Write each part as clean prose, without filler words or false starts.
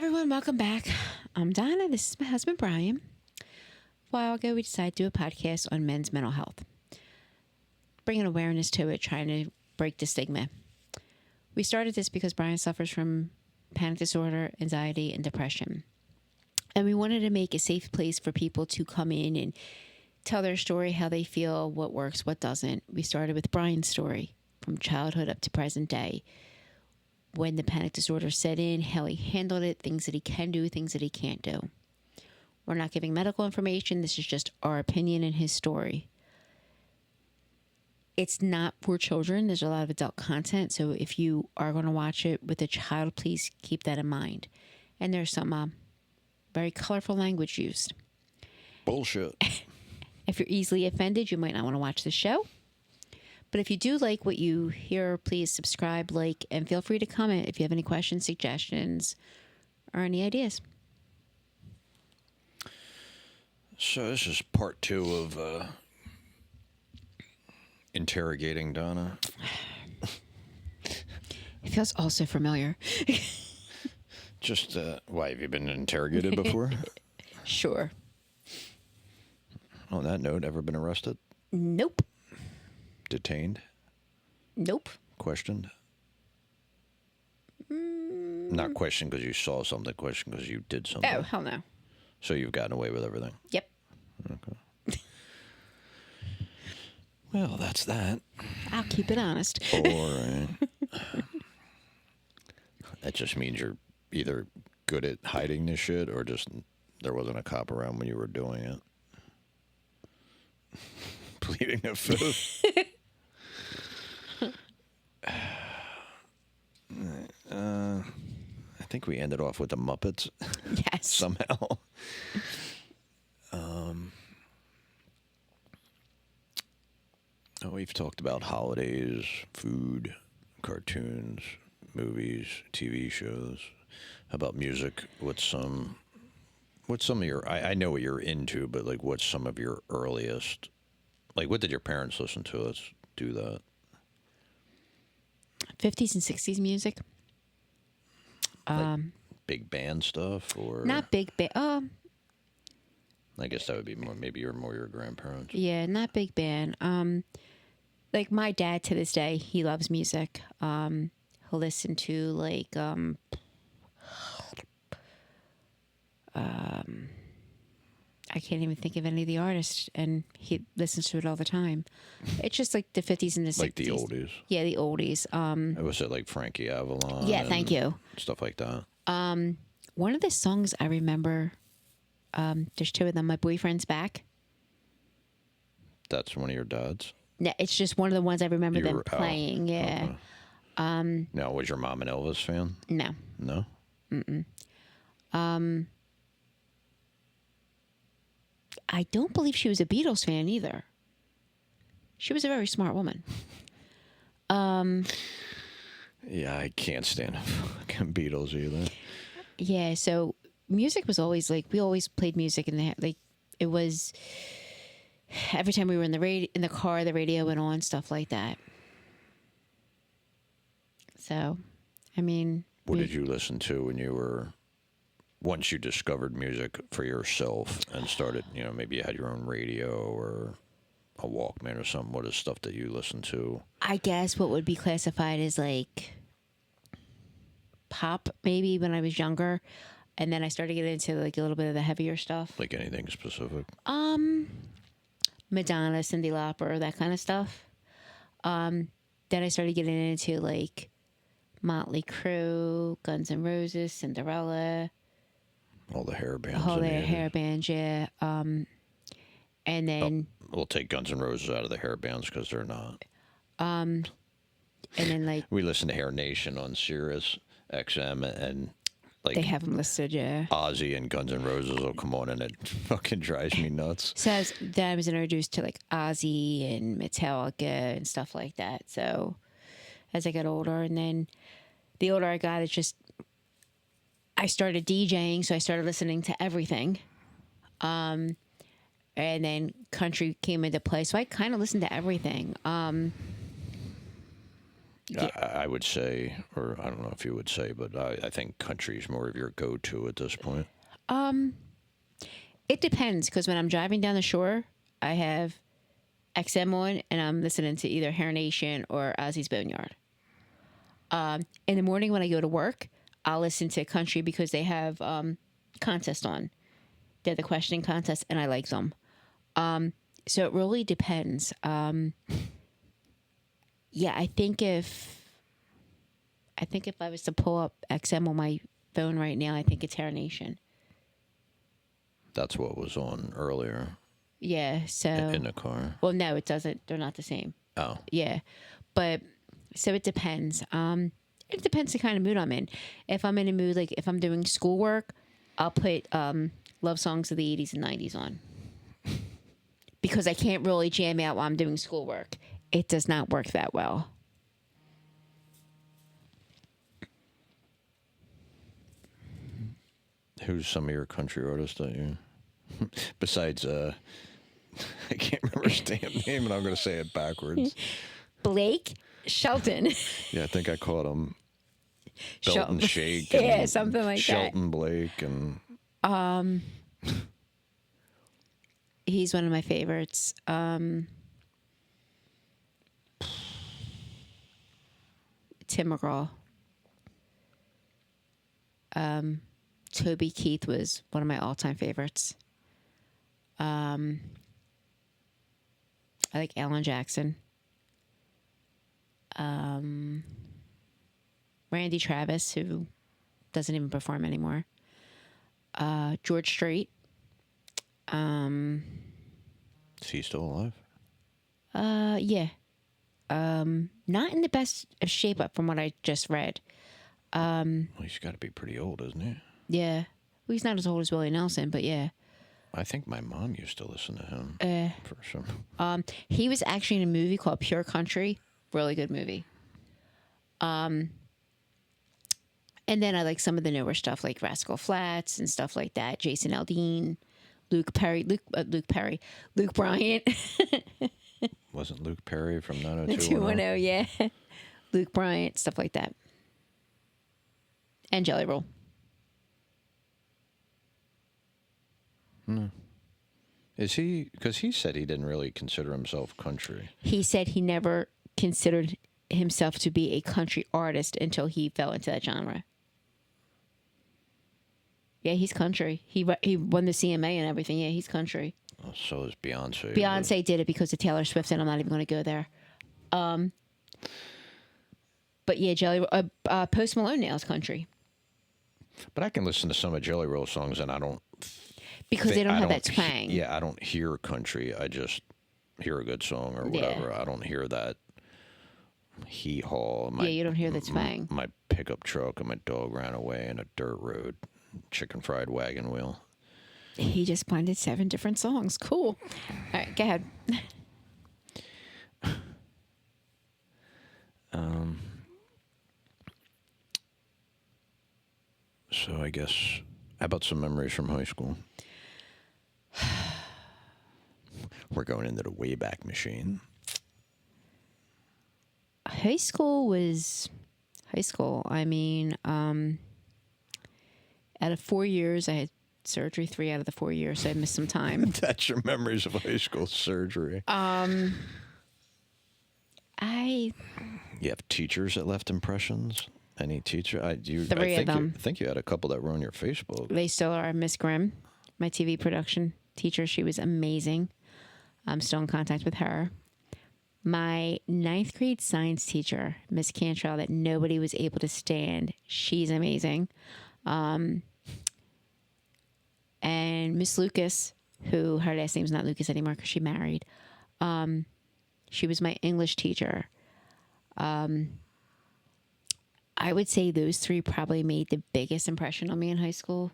everyone, welcome back. I'm Donna. This is my husband, Brian. A while ago, we decided to do a podcast on men's mental health, bringing awareness to it, trying to break the stigma. We started this because Brian suffers from panic disorder, anxiety, and depression. And we wanted to make a safe place for people to come in and tell their story, how they feel, what works, what doesn't. We started with Brian's story from childhood up to present day. When the panic disorder set in, how he handled it, things that he can do, things that he can't do. We're not giving medical information. This is just our opinion and his story. It's not for children. There's a lot of adult content. So if you are going to watch it with a child, please keep that in mind. And there's some very colorful language used. Bullshit. If you're easily offended, you might not want to watch the show. But if you do like what you hear, please subscribe, like, and feel free to comment if you have any questions, suggestions, or any ideas. So this is part 2 of interrogating Donna. It feels also familiar. Just, why, have you been interrogated before? Sure. On that note, ever been arrested? Nope. Detained? Nope. Questioned? Not questioned because you saw something, questioned because you did something. Oh, hell no. So you've gotten away with everything? Yep. Okay. Well, that's that. I'll keep it honest. All right. That just means you're either good at hiding this shit or just there wasn't a cop around when you were doing it. Pleading the fifth. I think we ended off with the Muppets. Yes. Somehow. We've talked about holidays, food, cartoons, movies, TV shows. How about music? What's some of your, I know what you're into, but like what's some of your earliest, like what did your parents listen to? Let's do that. 50s and 60s music. Like big band stuff or? Not big band. I guess that would be more, maybe you're more your grandparents. Yeah, not big band. Like my dad to this day, he loves music. He'll listen to like I can't even think of any of the artists, and he listens to it all the time. It's just like the 50s and the 60s. Like the oldies. Yeah, the oldies. Was it like Frankie Avalon? Yeah, thank you. Stuff like that. One of the songs I remember, there's 2 of them. My Boyfriend's Back. That's one of your dad's? No, it's just one of the ones I remember them playing. Yeah. Okay. Now, was your mom an Elvis fan? No. No? Mm-mm. I don't believe she was a Beatles fan either. She was a very smart woman. Yeah, I can't stand fucking Beatles either. Yeah, so music was always like, we always played music in the, like, it was every time we were in the car, the radio went on, stuff like that. So, I mean, what did you listen to when you were, once you discovered music for yourself and started, you know, maybe you had your own radio or a Walkman or something? What is stuff that you listen to? I guess what would be classified as like pop, maybe when I was younger. And then I started getting into like a little bit of the heavier stuff. Like anything specific? Madonna, Cyndi Lauper, that kind of stuff. Then I started getting into like Motley Crue, Guns N' Roses, Cinderella. All the hair bands. All the hair bands, yeah. And then... we'll take Guns N' Roses out of the hair bands because they're not. And then like... we listen to Hair Nation on Sirius XM and like... they have them listed, yeah. Ozzy and Guns N' Roses will come on and it fucking drives me nuts. So then I was introduced to like Ozzy and Metallica and stuff like that. So as I got older, and then the older I got, it's just... I started DJing, so I started listening to everything. And then country came into play, so I kind of listened to everything. Yeah. I would say, or I don't know if you would say, but I think country is more of your go-to at this point. It depends because when I'm driving down the shore, I have XM on and I'm listening to either Hair Nation or Ozzy's Boneyard. In the morning when I go to work, I'll listen to country because they have contests on. They're the questioning contest, and I like them. So it really depends. Yeah, I think if I was to pull up XM on my phone right now, I think it's Hair Nation. That's what was on earlier Yeah, so in the car. well, no, it doesn't. They're not the same. Oh, Yeah, but so it depends. It depends the kind of mood I'm in. If I'm in a mood like if I'm doing schoolwork, I'll put love songs of the 80s and 90s on because I can't really jam out while I'm doing schoolwork. It does not work that well. who's some of your country artists that you? Besides, I can't remember his damn name, and I'm going to say it backwards. Blake Shelton. Yeah, I think I called him Belton Shake. Yeah, something like Shelton Blake and he's one of my favorites. Tim McGraw. Toby Keith was one of my all-time favorites. I like Alan Jackson. Randy Travis, who doesn't even perform anymore. George Strait. is he still alive? Yeah. Not in the best of shape up from what I just read. Well, he's got to be pretty old, isn't he? Yeah. Well, he's not as old as Willie Nelson, but yeah. I think my mom used to listen to him for some. He was actually in a movie called Pure Country. Really good movie. And then I like some of the newer stuff like Rascal Flatts and stuff like that. Jason Aldean, Luke Bryant. Wasn't Luke Perry from 90210? 210, yeah. Luke Bryant, stuff like that. And Jelly Roll. Is he? Because he said he didn't really consider himself country. He said he never considered himself to be a country artist until he fell into that genre. Yeah, he's country. He won the CMA and everything. Yeah, he's country. Oh, so is Beyonce. Beyonce did it because of Taylor Swift, and I'm not even going to go there. But yeah, Post Malone now is country. But I can listen to some of Jelly Roll songs, and I don't. Because they don't have that twang. Yeah, I don't hear country. I just hear a good song or whatever. Yeah. I don't hear that hee-haw. Yeah, you don't hear the twang. My pickup truck and my dog ran away in a dirt road. Chicken fried wagon wheel. He just blended 7 different songs. Cool. All right, go ahead. So I guess, how about some memories from high school? We're going into the Wayback Machine. High school was high school. I mean, out of 4 years, I had surgery 3 out of the 4 years, so I missed some time. That's your memories of high school surgery. You have teachers that left impressions? Any teacher? 3 of them. I think you had a couple that were on your Facebook. They still are. Miss Grimm, my TV production teacher, she was amazing. I'm still in contact with her. My 9th grade science teacher, Miss Cantrell, that nobody was able to stand. She's amazing. And Miss Lucas, who her last name's not Lucas anymore because she married. She was my English teacher. I would say those 3 probably made the biggest impression on me in high school.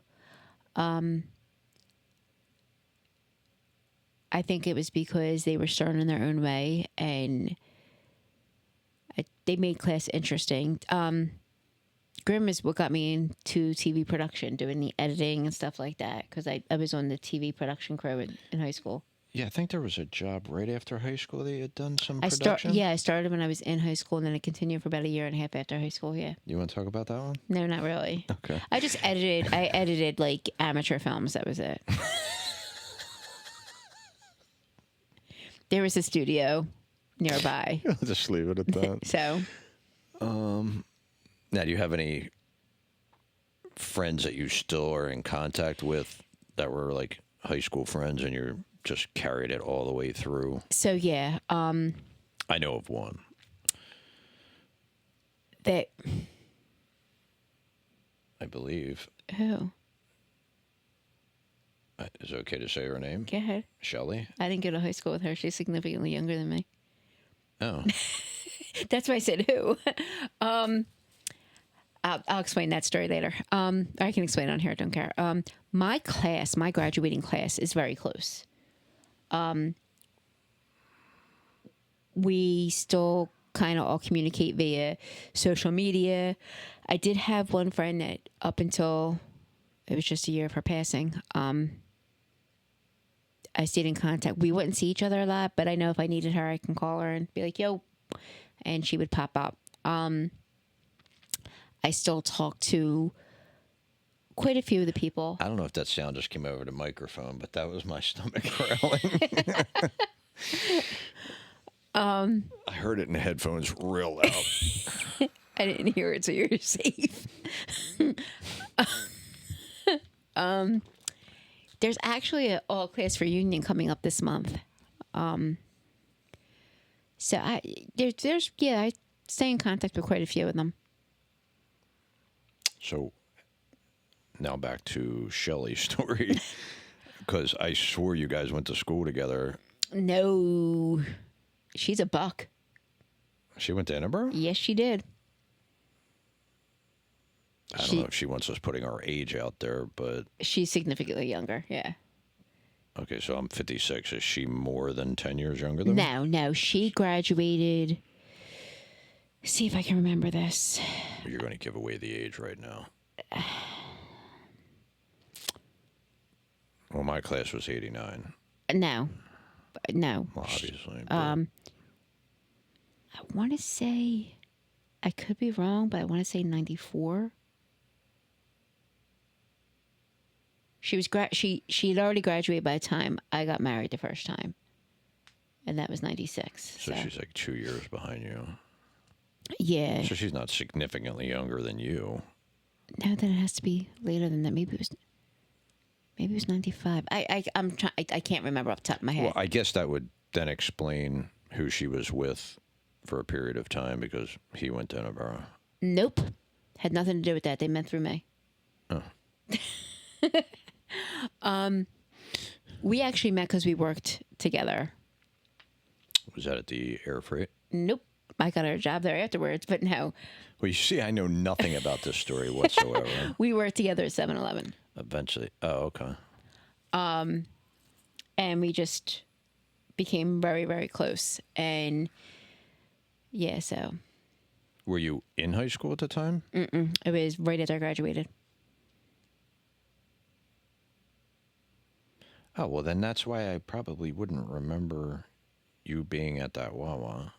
I think it was because they were starting in their own way and they made class interesting. Grimm is what got me into TV production, doing the editing and stuff like that, because I was on the TV production crew in high school. Yeah, I think there was a job right after high school that you had done some I production. I started when I was in high school, and then I continued for about a year and a half after high school. Yeah. You want to talk about that one? No, not really. Okay. I just edited. I edited like amateur films. That was it. There was a studio nearby, I'll just leave it at that. so Now, do you have any friends that you still are in contact with that were like high school friends and you're just carried it all the way through? yeah. I know of one. That I believe. who? Is it okay to say her name? Go ahead. Shelley? I didn't go to high school with her. She's significantly younger than me. Oh. That's why I said who. I'll explain that story later. I can explain it on here. I don't care. My class, my graduating class, is very close. We still kind of all communicate via social media. I did have one friend that up until it was just a year of her passing, I stayed in contact. We wouldn't see each other a lot, but I know if I needed her, I can call her and be like, yo, and she would pop up. I still talk to quite a few of the people. I don't know if that sound just came over the microphone, but that was my stomach growling. I heard it in the headphones real loud. I didn't hear it, so you're safe. There's actually an all-class reunion coming up this month. So I stay in contact with quite a few of them. So now back to Shelley's story, because I swore you guys went to school together. No, she's a buck. She went to Edinburgh? Yes, she did. I don't know if she wants us putting our age out there, but... She's significantly younger, yeah. Okay, so I'm 56. Is she more than 10 years younger than me? No. She graduated... See if I can remember this. You're going to give away the age right now. Well, my class was 89. No. Well, obviously. I want to say... I could be wrong, but I want to say 94. She was she had already graduated by the time I got married the first time, and that was 96. So she's like 2 years behind you. Yeah. So she's not significantly younger than you. No, then it has to be later than that. Maybe it was 95. I can't remember off the top of my head. Well, I guess that would then explain who she was with for a period of time, because he went to Edinburgh. Nope. Had nothing to do with that. They met through me. Oh. We actually met because we worked together. Was that at the air freight? Nope. I got her a job there afterwards, but no. Well, you see, I know nothing about this story whatsoever. We worked together at 7-Eleven. Eventually. Oh, okay. And we just became very, very close. And yeah, so. Were you in high school at the time? Mm-mm. It was right after I graduated. Oh, well, then that's why I probably wouldn't remember you being at that Wawa.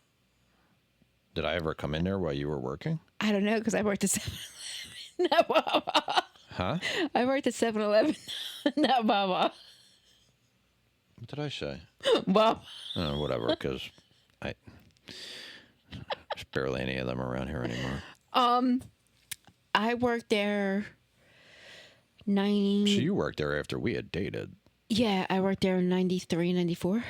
Did I ever come in there while you were working? I don't know, because I worked at 7-Eleven. Not Wawa. Huh? I worked at 7-Eleven. Not Wawa. What did I say? Wawa. Whatever, because there's barely any of them around here anymore. I worked there So you worked there after we had dated. Yeah, I worked there in 93, 94.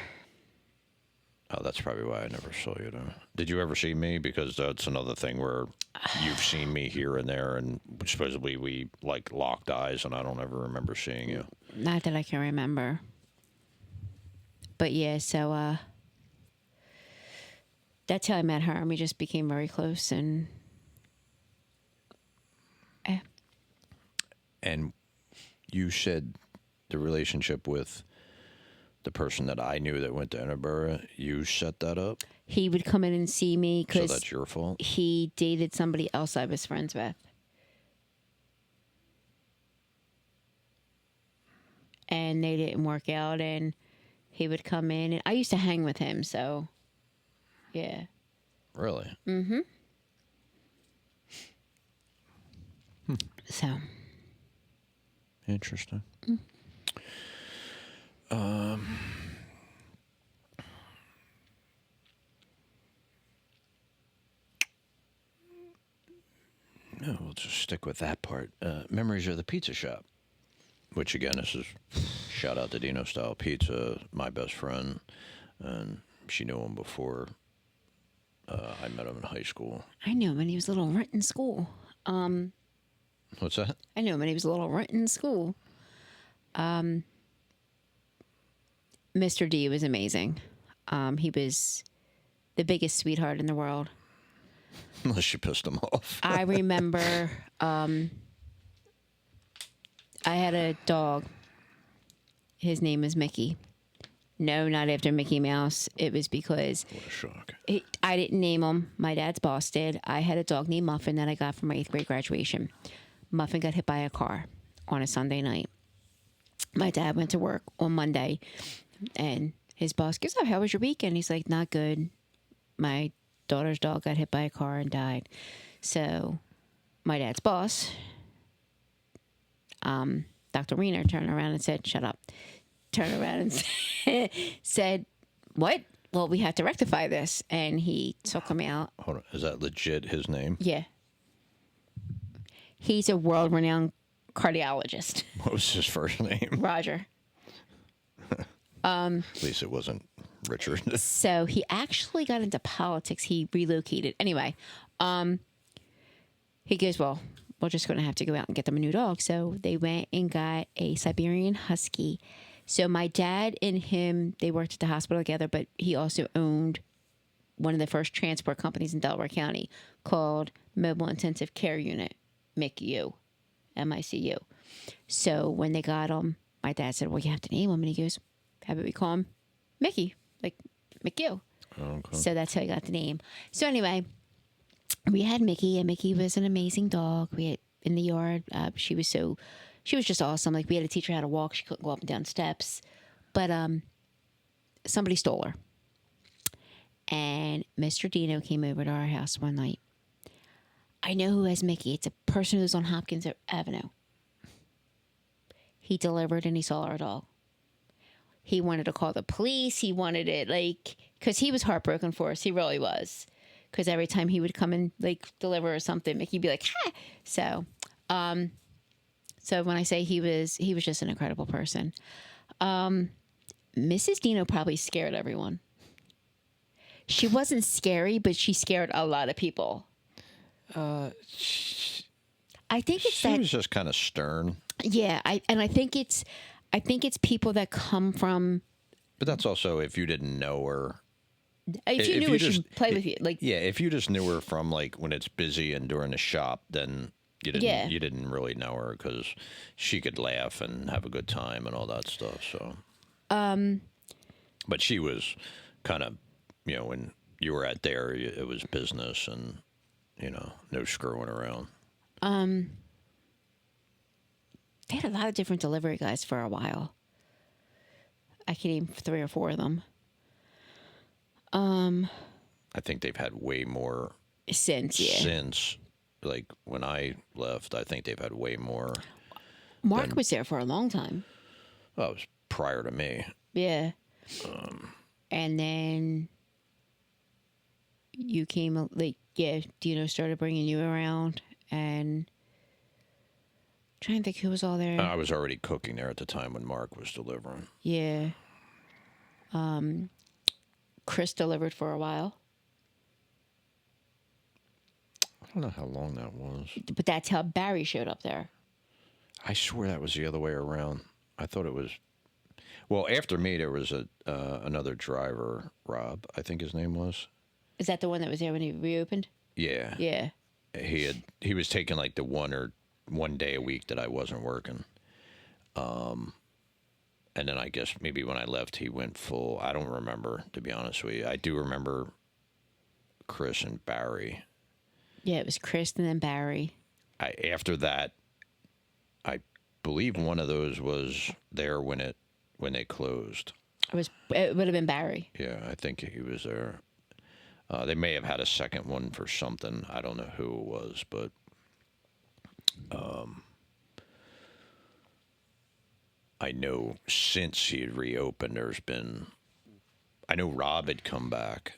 Oh, that's probably why I never saw you there. Did you ever see me? Because that's another thing where you've seen me here and there, and supposedly we like locked eyes, and I don't ever remember seeing you. Not that I can remember. But yeah, so that's how I met her, and we just became very close. And And you said the relationship with the person that I knew that went to Edinburgh, you set that up? he would come in and see me So because that's your fault? he dated somebody else I was friends with. And they didn't work out, and He would come in, and I used to hang with him, so yeah. Really? Mm-hmm. So. Interesting. No, we'll just stick with that part. Memories of the pizza shop, which again, this is shout out to Dino Style Pizza, my best friend, and she knew him before I met him in high school. I knew him when he was a little runt in school. What's that? I knew him when he was a little runt in school. Mr. D was amazing. He was the biggest sweetheart in the world. Unless you pissed him off. I remember I had a dog. His name was Mickey. No, not after Mickey Mouse. It was because What a shock. I didn't name him. My dad's boss did. I had a dog named Muffin that I got for my 8th grade graduation. Muffin got hit by a car on a Sunday night. My dad went to work on Monday, and his boss goes, "Oh, how was your weekend?" He's like, "Not good. My daughter's dog got hit by a car and died." So my dad's boss, Dr. Wiener, turned around and said, "Shut up." Turned around and said, "What? Well, we have to rectify this." And he took him out. Hold on. Is that legit his name? Yeah. He's a world-renowned cardiologist. What was his first name? Roger. At least it wasn't Richard. So he actually got into politics. He relocated. Anyway, he goes, "Well, we're just going to have to go out and get them a new dog." So they went and got a Siberian Husky. So my dad and him, they worked at the hospital together, but he also owned one of the first transport companies in Delaware County called Mobile Intensive Care Unit, MICU, MICU. So when they got him, my dad said, "Well, you have to name him." And he goes, "How about we call him Mickey, like McGill?" Okay. So that's how he got the name. So anyway, we had Mickey, and Mickey was an amazing dog. We had in the yard. She was just awesome. Like, we had to teach her how to walk. She couldn't go up and down steps, but somebody stole her. And Mr. Dino came over to our house one night. I know who has Mickey. It's a person who's on Hopkins Avenue. He delivered and he saw our dog. He wanted to call the police. He wanted it, like, because he was heartbroken for us. He really was. Because every time he would come and, like, deliver or something, Mickey'd be like, "Ha!" So when I say he was just an incredible person. Mrs. Dino probably scared everyone. She wasn't scary, but she scared a lot of people. I think it's She was just kind of stern. Yeah, I think it's people that come from. But that's also if you didn't know her. If you knew her, she'd play with you. Like, yeah, if you just knew her from like when it's busy and during the shop, then you didn't really know her because she could laugh and have a good time and all that stuff. So, but she was kind of, when you were at there, it was business and no screwing around. They had a lot of different delivery guys for a while. I can name 3 or 4 of them. I think they've had way more since. Like when I left, I think they've had way more. Mark was there for a long time. Well, it was prior to me. Yeah. And then you came, like, Dino started bringing you around, and trying to think who was all there. I was already cooking there at the time when Mark was delivering. Yeah. Chris delivered for a while. I don't know how long that was. But that's how Barry showed up there. I swear that was the other way around. I thought it was. Well, after me, there was another driver, Rob, I think his name was. Is that the one that was there when he reopened? Yeah. Yeah. He was taking like the one day a week that I wasn't working. And then I guess maybe when I left, he went full. I don't remember, to be honest with you. I do remember Chris and Barry. Yeah, it was Chris and then Barry. After that, I believe one of those was there when they closed. It would have been Barry. Yeah, I think he was there. They may have had a second one for something. I don't know who it was, but I know since he had reopened, there's been. I know Rob had come back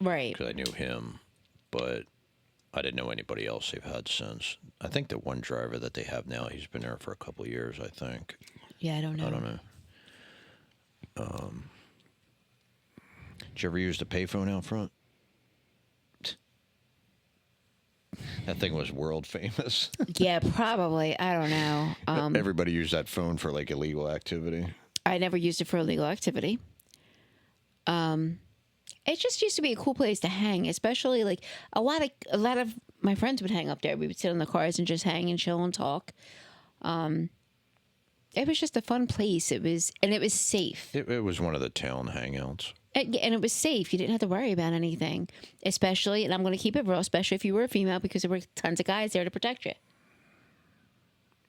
Right. because I knew him, but I didn't know anybody else they've had since. I think the one driver that they have now, he's been there for a couple of years, I think. Yeah, I don't know. I don't know. Did you ever use the payphone out front? That thing was world famous. Yeah, probably. I don't know. Everybody used that phone for like illegal activity. I never used it for illegal activity. It just used to be a cool place to hang, especially like a lot of my friends would hang up there. We would sit in the cars and just hang and chill and talk. It was just a fun place. It was safe. It was one of the town hangouts. And it was safe. You didn't have to worry about anything, especially, and I'm going to keep it real, especially if you were a female, because there were tons of guys there to protect you.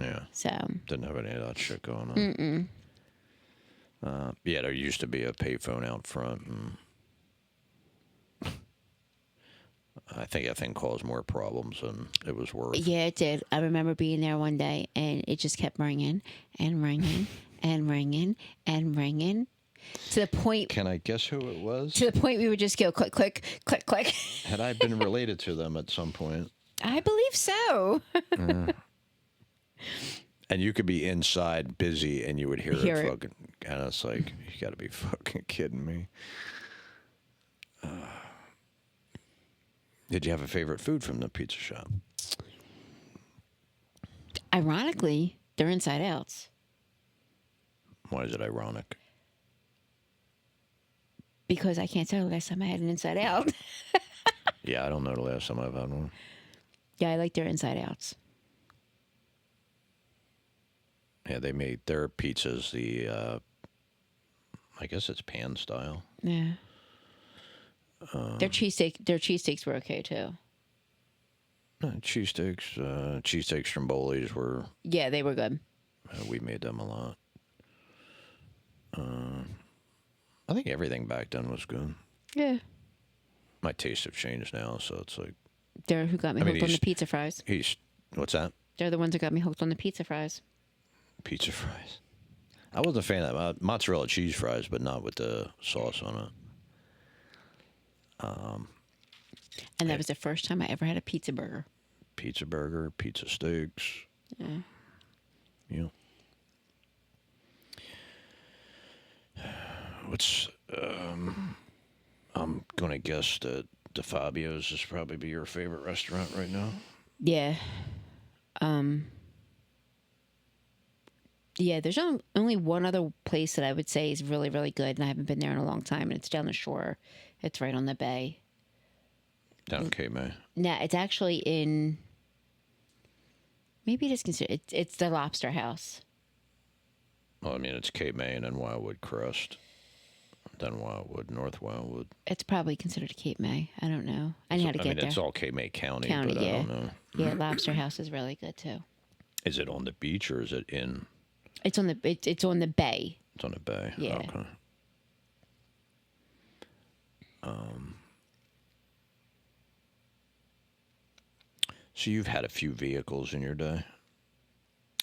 Yeah. So. Didn't have any of that shit going on. Yeah, there used to be a payphone out front, and I think that thing caused more problems than it was worth. Yeah, it did. I remember being there one day, and it just kept ringing and ringing and ringing and ringing. To the point. Can I guess who it was? To the point we would just go click, click, click, click. Had I been related to them at some point? I believe so. And you could be inside busy and you would hear it. Fucking, and it's like, you got to be fucking kidding me. Did you have a favorite food from the pizza shop? Ironically, they're inside outs. Why is it ironic? Because I can't tell the last time I had an inside out. Yeah, I don't know the last time I've had one. Yeah, I like their inside outs. Yeah, they made their pizzas I guess it's pan style. Yeah. Their cheesesteaks were okay too. Cheesesteak strombolis were. Yeah, they were good. We made them a lot. I think everything back then was good. Yeah. My tastes have changed now, so it's like. They're who got me hooked on the pizza fries. What's that? They're the ones that got me hooked on the pizza fries. Pizza fries. I wasn't a fan of that. Mozzarella cheese fries, but not with the sauce on it. And that was the first time I ever had a pizza burger. Pizza burger, pizza steaks. Yeah. Yeah. I'm gonna guess that DeFabio's is probably be your favorite restaurant right now. Yeah. Yeah, there's only one other place that I would say is really, really good, and I haven't been there in a long time, and it's down the shore. It's right on the bay. Down in Cape May. Nah, it's actually in. Maybe it is considered. It's the Lobster House. Well, I mean, it's Cape May and then Wildwood Crest. Then Wildwood, North Wildwood. It's probably considered Cape May. I don't know. I know how to get there. It's all Cape May County, Yeah. but I don't know. Yeah, Lobster House is really good too. Is it on the beach or is it in? It's on the it's on the bay. It's on the bay. Yeah. Okay. So you've had a few vehicles in your day.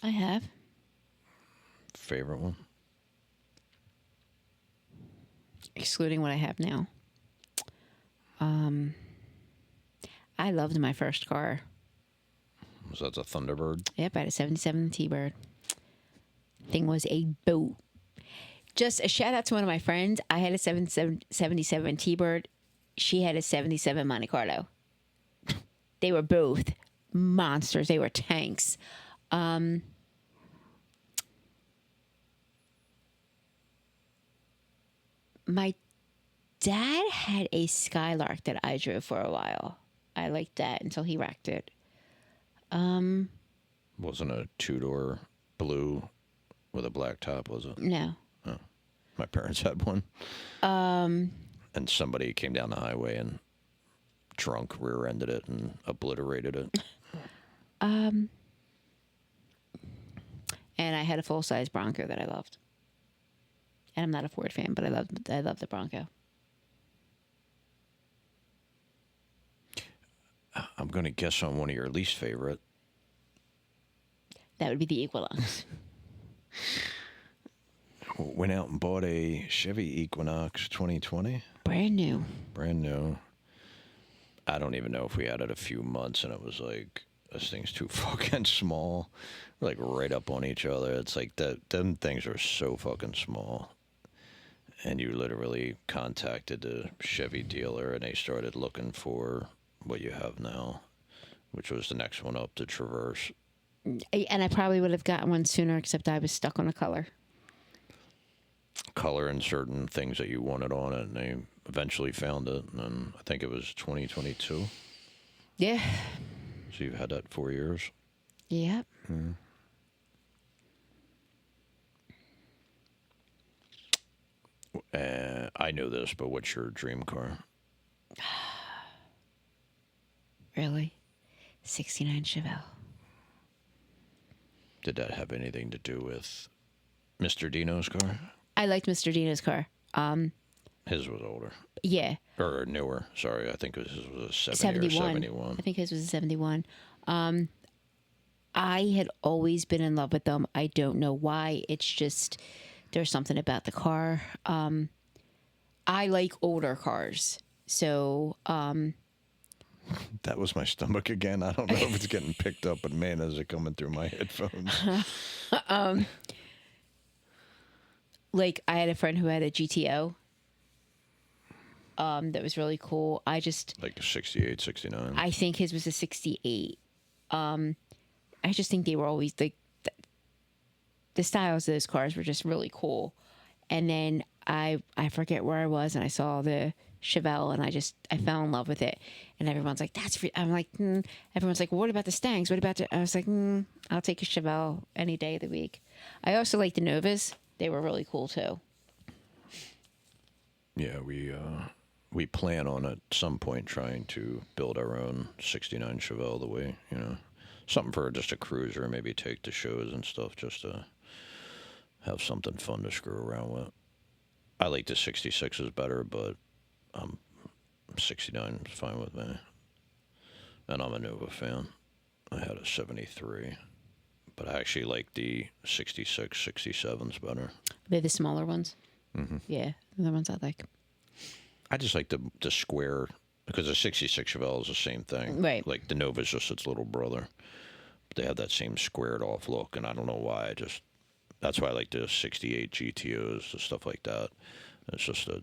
I have. Favorite one? Excluding what I have now. I loved my first car. Was that a Thunderbird? Yep, I had a 77 T-Bird. Thing was a boat. Just a shout out to one of my friends. I had a 77 T-Bird. She had a 77 Monte Carlo. They were both monsters. They were tanks. My dad had a Skylark that I drove for a while. I liked that until he wrecked it. Wasn't a two-door blue with a black top, was it? No. Oh. My parents had one. And somebody came down the highway and drunk rear-ended it and obliterated it. And I had a full-size Bronco that I loved. And I'm not a Ford fan, but I love the Bronco. I'm going to guess on one of your least favorite. That would be the Equinox. Went out and bought a Chevy Equinox 2020. Brand new. Brand new. I don't even know if we had it a few months, and it was like, this thing's too fucking small. Like right up on each other. It's like them things are so fucking small. And you literally contacted the Chevy dealer, and they started looking for what you have now, which was the next one up, the Traverse. And I probably would have gotten one sooner, except I was stuck on a color. Color and certain things that you wanted on it, and they eventually found it. And I think it was 2022. Yeah. So you've had that 4 years. Yep. I know this, but what's your dream car? Really? 69 Chevelle. Did that have anything to do with Mr. Dino's car? I liked Mr. Dino's car. His was older. Yeah. Or newer. Sorry, I think his was a 70 71. or 71. I think his was a 71. I had always been in love with them. I don't know why. It's just there's something about the car. I like older cars. So, That was my stomach again. I don't know if it's getting picked up, but man, is it coming through my headphones. like I had a friend who had a GTO. That was really cool. Like a 68, 69. I think his was a 68. I just think they were always like the styles of those cars were just really cool. And then I forget where I was, and I saw the Chevelle, and I fell in love with it. And everyone's like, I'm like, everyone's like, well, what about the Stangs? What about I was like, I'll take a Chevelle any day of the week. I also like the Novas. They were really cool too. Yeah, we plan on at some point trying to build our own 69 Chevelle the way, something for just a cruiser, maybe take to shows and stuff, just to have something fun to screw around with. I like the 66s better, but 69 is fine with me. And I'm a Nova fan. I had a 73, but I actually like the 66, 67s better. They're the smaller ones. Mm-hmm. Yeah, they're the ones I like. I just like the square, because the 66 Chevelle is the same thing. Right. Like the Nova's just its little brother. But they have that same squared off look, and I don't know why. That's why I like the 68 GTOs and stuff like that. It's just a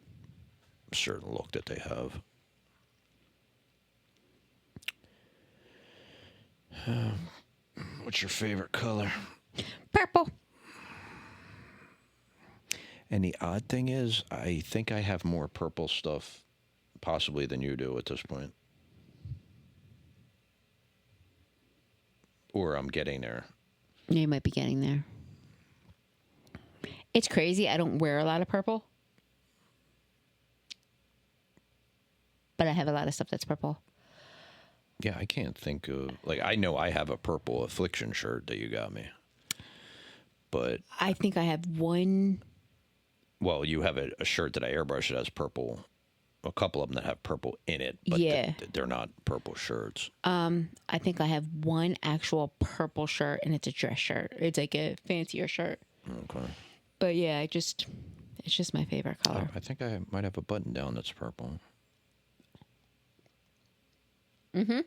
certain look that they have. What's your favorite color? Purple. And the odd thing is, I think I have more purple stuff possibly than you do at this point. Or I'm getting there. You might be getting there. It's crazy. I don't wear a lot of purple. But I have a lot of stuff that's purple. Yeah, I can't think of... I know I have a purple Affliction shirt that you got me. But... I think I have one... Well, you have a shirt that I airbrushed that has purple. A couple of them that have purple in it, but yeah. They're not purple shirts. I think I have one actual purple shirt, and it's a dress shirt. It's like a fancier shirt. Okay. But yeah, it's just my favorite color. I think I might have a button down that's purple. Mm-hmm.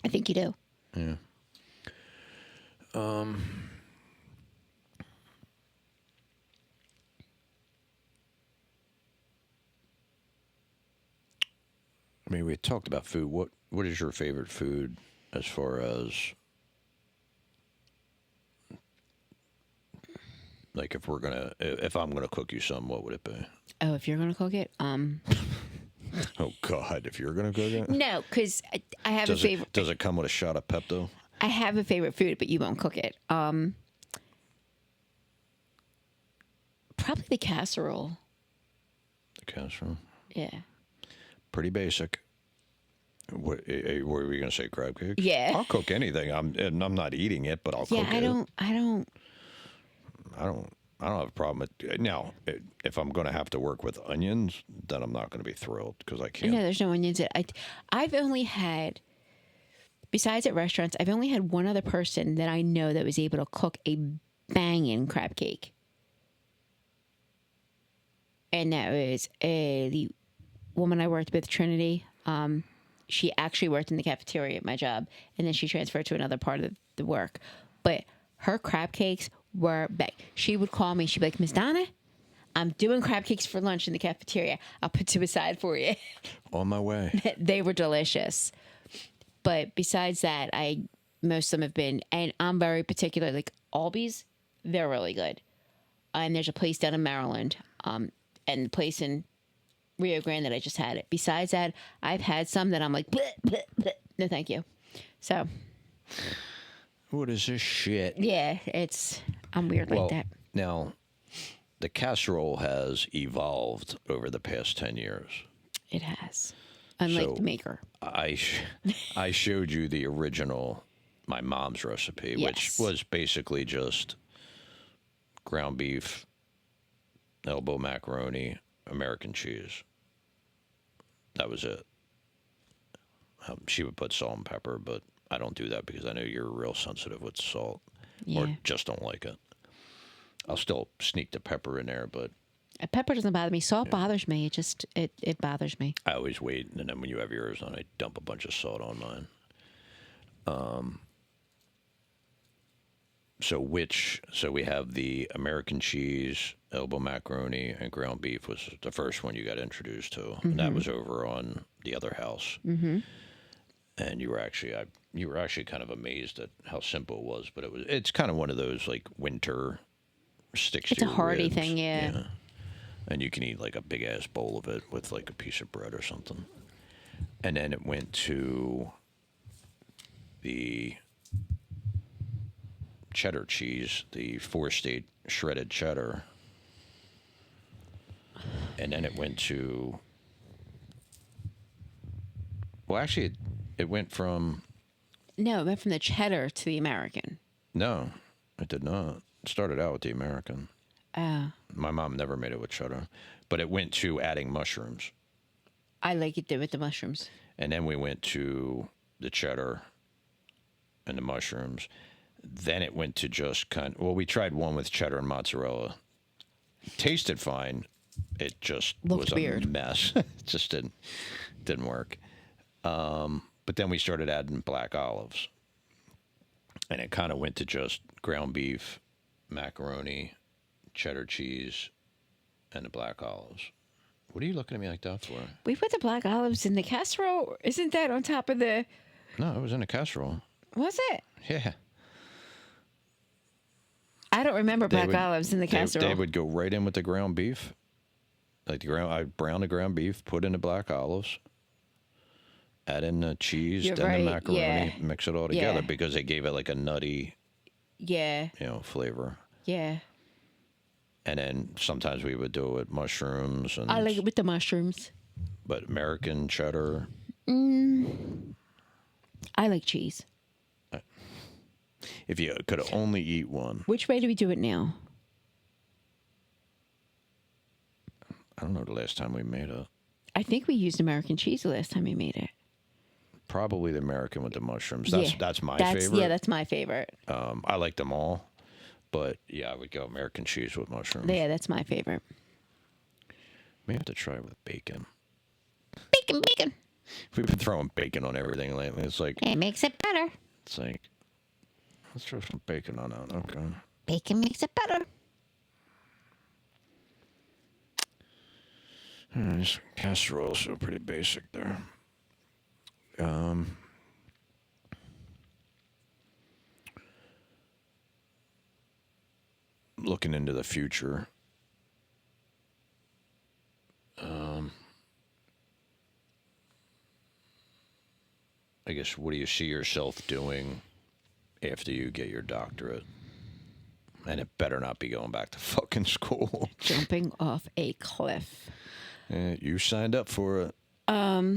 I think you do. Yeah. I mean, we talked about food. What is your favorite food as far as if I'm gonna cook you some, what would it be? Oh, if you're gonna cook it, Oh God, if you're gonna cook it? No, because I have a favorite. Does it come with a shot of Pepto? I have a favorite food, but you won't cook it. Probably the casserole. The casserole. Yeah. Pretty basic. What were we gonna say? Crab cakes? Yeah. I'll cook anything. I'm not eating it, but I'll cook it. I don't. I don't. I don't have a problem with now. If I'm going to have to work with onions, then I'm not going to be thrilled because I can't. No, there's no onions. I've only had, besides at restaurants, I've only had one other person that I know that was able to cook a banging crab cake. And that was the woman I worked with, Trinity. She actually worked in the cafeteria at my job, and then she transferred to another part of the work. But her crab cakes were back. She would call me. She'd be like, Miss Donna, I'm doing crab cakes for lunch in the cafeteria. I'll put two aside for you. On my way. They were delicious. But besides that, most of them have been, and I'm very particular. Like Albies, they're really good. And there's a place down in Maryland, and the place in Rio Grande that I just had it. Besides that, I've had some that I'm like, bleh, bleh, bleh. No, thank you. So, what is this shit? yeah, I'm weird like that. Now, the casserole has evolved over the past 10 years. It has. Unlike the maker. I showed you the original, my mom's recipe, Yes. which was basically just ground beef, elbow macaroni, American cheese. That was it. She would put salt and pepper, but I don't do that because I know you're real sensitive with salt, or just don't like it. I'll still sneak the pepper in there, but pepper doesn't bother me. Salt bothers me. It bothers me. I always wait, and then when you have yours on, I dump a bunch of salt on mine. So we have the American cheese, elbow macaroni, and ground beef was the first one you got introduced to, and that was over on the other house. Mm-hmm. And you were actually kind of amazed at how simple it was, but it's kind of one of those like winter sticks. It's to a your hearty ribs. thing, yeah. And you can eat like a big ass bowl of it with like a piece of bread or something. And then it went to the cheddar cheese, the 4-state shredded cheddar. And then it went to, well, actually, it went from. No, it went from the cheddar to the American. No, it did not. It started out with the American. Oh. My mom never made it with cheddar, but it went to adding mushrooms. I like it with the mushrooms. And then we went to the cheddar and the mushrooms. Then it went to just we tried one with cheddar and mozzarella. Tasted fine. It just Looked was weird. A mess. It just didn't work. But then we started adding black olives. And it kind of went to just ground beef, macaroni, cheddar cheese, and the black olives. What are you looking at me like that for? We put the black olives in the casserole. Isn't that on top of the... No, it was in a casserole. Was it? Yeah. I don't remember black olives in the casserole. They would go right in with the ground beef. I'd brown the ground beef, put in the black olives, add in the cheese, You're then right, the macaroni, yeah. mix it all together Yeah. because they gave it like a nutty, Yeah. flavor. Yeah. And then sometimes we would do it with mushrooms and I like it with the mushrooms. but American cheddar. I like cheese. If you could only eat one. Which way do we do it now? I don't know the last time we made it. I think we used American cheese the last time we made it. Probably the American with the mushrooms. Yeah. That's my favorite. Yeah, that's my favorite. I like them all. But yeah, I would go American cheese with mushrooms. Yeah, that's my favorite. We have to try it with bacon. Bacon. We've been throwing bacon on everything lately. It's like It makes it better. it's like let's throw some bacon on that. Okay. Bacon makes it better. This casserole so pretty basic there. Looking into the future. I guess what do you see yourself doing after you get your doctorate? And it better not be going back to fucking school. Jumping off a cliff. You signed up for it. I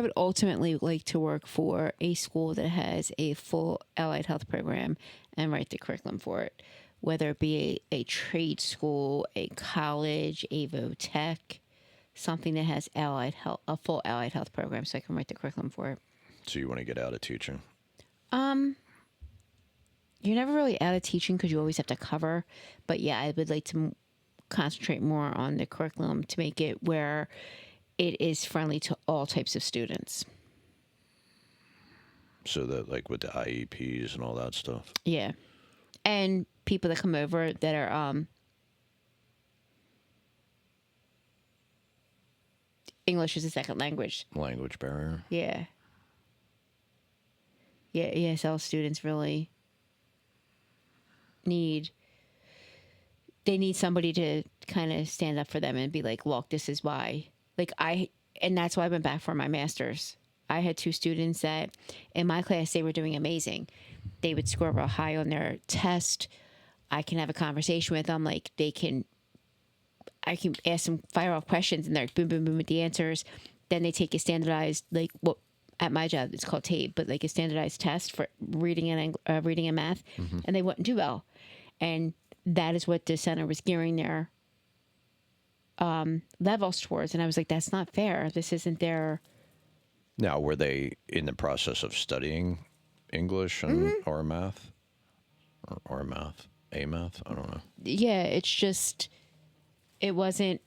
would ultimately like to work for a school that has a full allied health program and write the curriculum for it. whether it be a trade school, a college, a vo-tech, something that has allied health, a full allied health program, so I can write the curriculum for it. So you want to get out of teaching? You're never really out of teaching because you always have to cover. But yeah, I would like to concentrate more on the curriculum to make it where it is friendly to all types of students. So that, like, with the IEPs and all that stuff. Yeah. And people that come over that are English is a second language. Language barrier. Yeah. Yeah, ESL students really need somebody to kind of stand up for them and be like, look, this is why. And that's why I went back for my master's. I had 2 students that in my class, they were doing amazing. They would score real high on their test. I can have a conversation with them. Like I can ask them fire off questions and they're like, boom, boom, boom with the answers. Then they take a standardized, like what at my job, it's called TABE, but like a standardized test for reading and math. Mm-hmm. And they wouldn't do well. And that is what the center was gearing their levels towards. And I was like, that's not fair. This isn't their... Now, were they in the process of studying English and or math? Or math? A math? I don't know. Yeah, it's just... It wasn't...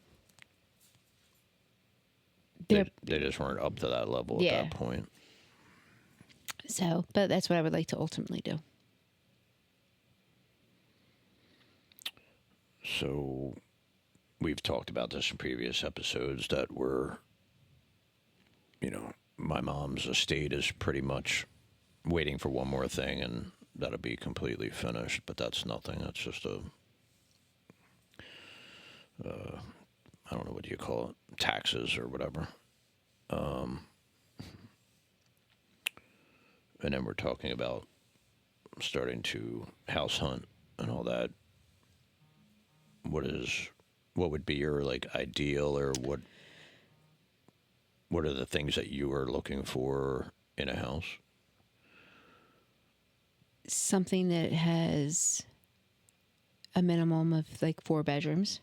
They just weren't up to that level at that point. So, but that's what I would like to ultimately do. So, we've talked about this in previous episodes that we're, my mom's estate is pretty much waiting for one more thing and that'll be completely finished, but that's nothing. That's just I don't know, what do you call it? Taxes or whatever. And then we're talking about starting to house hunt and all that. What would be your like ideal, or what are the things that you are looking for in a house? Something that has a minimum of like 4 bedrooms.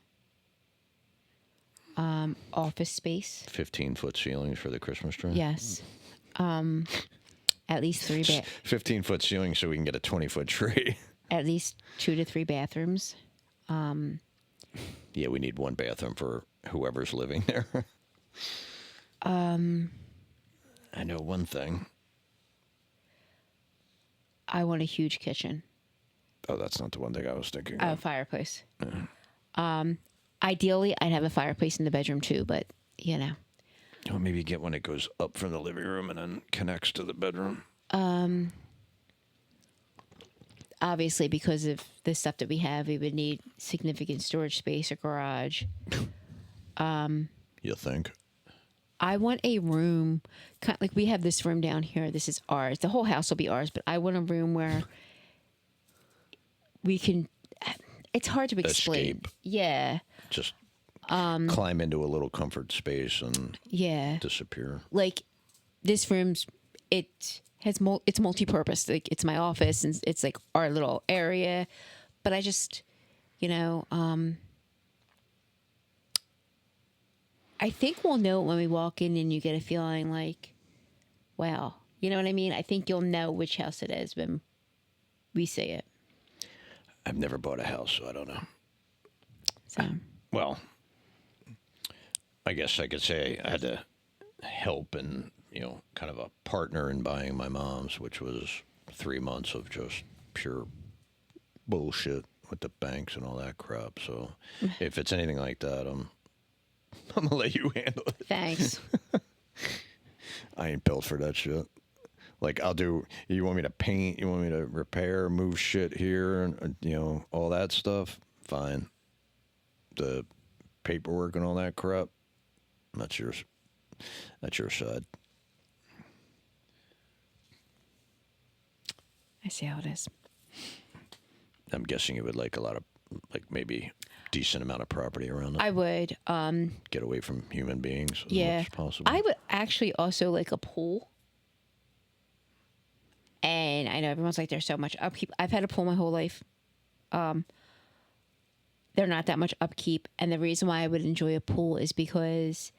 Office space. 15-foot ceilings for the Christmas tree? Yes. At least 3 15-foot ceiling so we can get a 20-foot tree. At least 2 to 3 bathrooms. Yeah, we need 1 bathroom for whoever's living there. I know one thing. I want a huge kitchen. Oh, that's not the one thing I was thinking A of. fireplace. Ideally, I'd have a fireplace in the bedroom too, but Or maybe get one that goes up from the living room and then connects to the bedroom. Obviously, because of the stuff that we have, we would need significant storage space, a garage. You think? I want a room, kind of like we have this room down here. This is ours. The whole house will be ours, but I want a room where we can... It's hard to explain. Escape. Yeah. Just climb into a little comfort space and disappear. Like this room's, it's multi-purpose. Like it's my office and it's like our little area. But I just, I think we'll know it when we walk in and you get a feeling like, wow, you know what I mean? I think you'll know which house it is when we see it. I've never bought a house, so I don't know. So, well, I guess I could say I had to help and, kind of a partner in buying my mom's, which was 3 months of just pure bullshit with the banks and all that crap. So if it's anything like that, I'm going to let you handle it. Thanks. I ain't built for that shit. Like, you want me to paint, you want me to repair, move shit here, and, all that stuff? Fine. The paperwork and all that crap, that's your side. I see how it is. I'm guessing you would like a lot of, like, maybe decent amount of property around it. I would. Get away from human beings as much as possible. I would actually also like a pool. And I know everyone's like, there's so much upkeep. I've had a pool my whole life. they're not that much upkeep. And the reason why I would enjoy a pool is because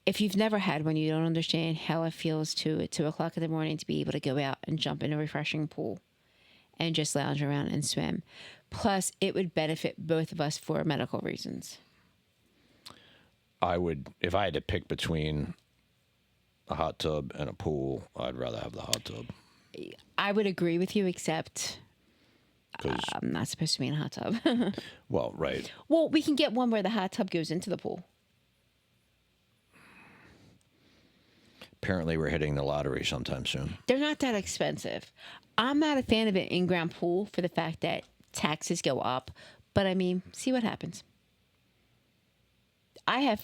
if you've never had one, you don't understand how it feels to at 2 o'clock in the morning to be able to go out and jump in a refreshing pool and just lounge around and swim. Plus, it would benefit both of us for medical reasons. I would, if I had to pick between a hot tub and a pool, I'd rather have the hot tub. I would agree with you, except 'Cause, I'm not supposed to be in a hot tub. well, right. Well, we can get one where the hot tub goes into the pool. Apparently, we're hitting the lottery sometime soon. They're not that expensive. I'm not a fan of an in-ground pool for the fact that taxes go up, but I mean, see what happens. I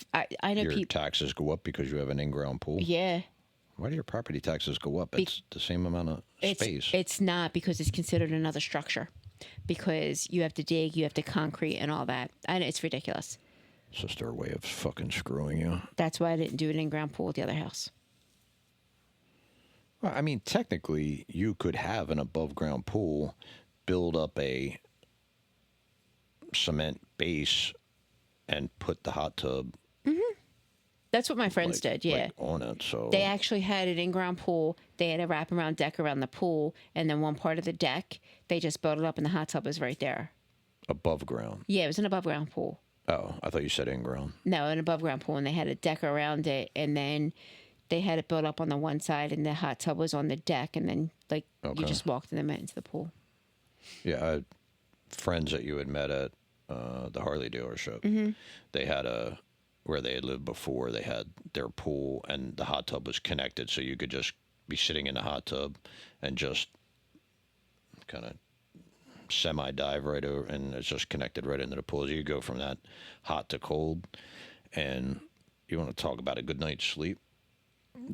know Your people. taxes go up because you have an in-ground pool? Yeah. Why do your property taxes go up? It's the same amount of space. It's not, because it's considered another structure. Because you have to dig, you have to concrete and all that. I know, it's ridiculous. It's just their way of fucking screwing you. That's why I didn't do an in-ground pool at the other house. Well, I mean, technically, you could have an above-ground pool, build up a cement base, and put the hot tub. That's what my friends did, yeah. Like on it. So They actually had an in-ground pool. They had a wraparound deck around the pool, and then one part of the deck, they just built it up, and the hot tub was right there. above ground. Yeah, it was an above-ground pool. Oh, I thought you said in ground. No, an above-ground pool, and they had a deck around it, and then they had it built up on the one side, and the hot tub was on the deck, and then you just walked in and went into the pool. Yeah, friends that you had met at the Harley dealership. They had where they had lived before. They had their pool, and the hot tub was connected, so you could just be sitting in the hot tub and just kind of semi-dive right over, and it's just connected right into the pool. So you go from that hot to cold, and you want to talk about a good night's sleep.